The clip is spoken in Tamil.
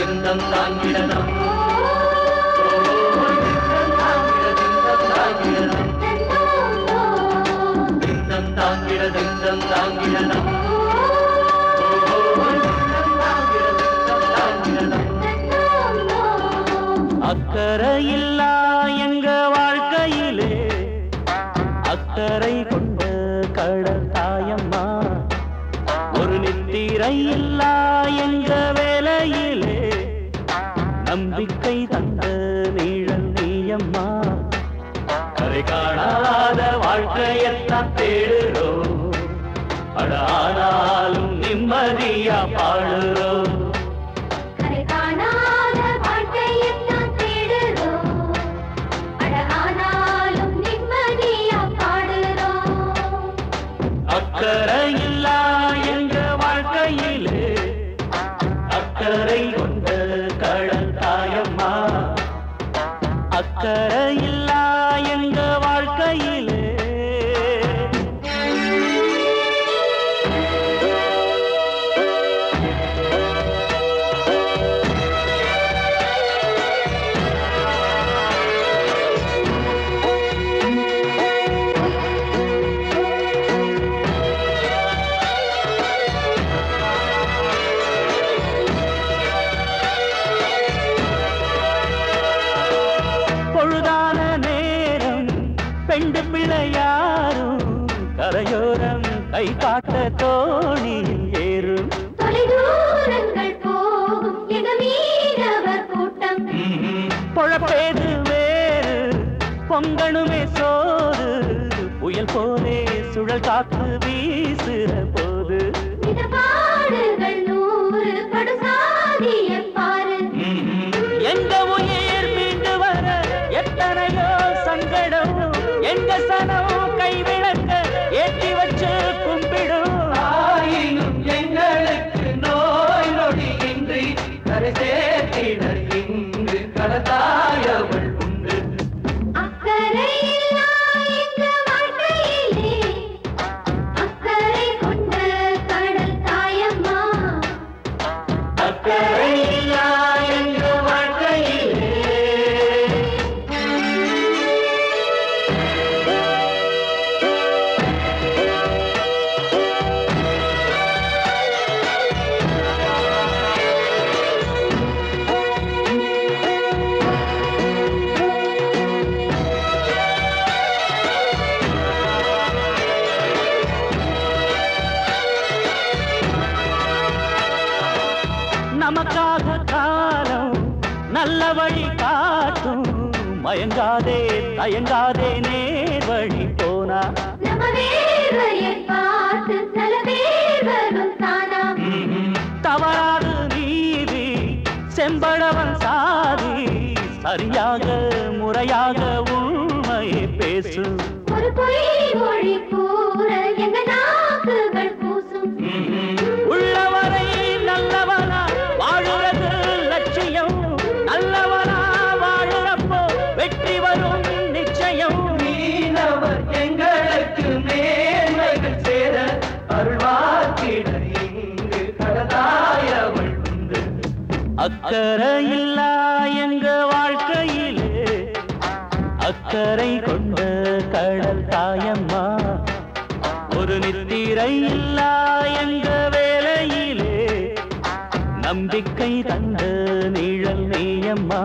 திந்தம் தாங்கிடதம் திந்தம் தாங்கிடதம் அக்கறையில்லா எங்க வாழ்க்கையிலே அக்கறை கொண்ட கடல் தாயம்மா ஒரு நித்திரை இல்லா எங்க வேலையிலே நம்பிக்கை தந்த நீழல் நீயம்மா கரை காணாத வாழ்க்கையத்தான் தேடுறோம் ஆனாலும் நிம்மதியா பாடுறோம் அக்கறையில்லா எங்க வாழ்க்கையிலே அக்கறை கொண்ட கடல் தாயம்மா அக்கறையில்லா எங்க வாழ்க்கையிலே பெண்டு பிள்ளையாரும் கரையோரம் கை காட்ட தோணியில் ஏறும் தொலைதூரங்கள் போகும் மீனவர் கூட்டம் பொழப்பேது வேறு பொங்கணுமே சோறு புயல் போலே சுழல் காத்து வீசுற போது பாடுகள் 100 படுசாதிய பாரு எங்க உயிர் மீண்டு வர எத்தனையோ சங்கடம் எங்க சனம் கைவிளக்க ஏற்றி வச்சு கும்பிடும் ஆயினும் எங்களுக்கு நோய் நொடி இன்றி கரை சேர்த்திட இங்கு கடத்தாயவள் உண்டு அக்கறையில்லா எங்க வாழ்க்கையிலே அக்கறை கொண்ட கடல் தாயம்மா அக்கறையில்லா எங்க வாழ்க்கையிலே நமக்காக காலம் நல்ல வழி காட்டும் மயங்காதே தயங்காதே நேர் வழி போனா நம்ம வேர்வையை பார்த்து சில பேர் வரும் தானா தவறாது நீதி செம்படவன் சாதி சரியாக முறையாக உண்மையை பேசு ஒரு பொய் மொழி கூற எங்க நாக்குகள் பூசும் உள்ளவரை நல்லவனா வாழுறது லட்சியம் நல்லவனா வாழுறப்போ வெற்றி வரும் நிச்சயம் மீனவர் எங்களுக்கு மேன்மைகள் சேர அருள்வாக்கிட இங்கு கடதாயவள் உண்டு அக்கறையில்லா எங்க வாழ்க்கையிலே அக்கறை கொண்ட கடல் தாயம்மா ஒரு நித்திரை இல்லா எங்க வேலையிலே நம்பிக்கை தந்த நீழல் நீயம்மா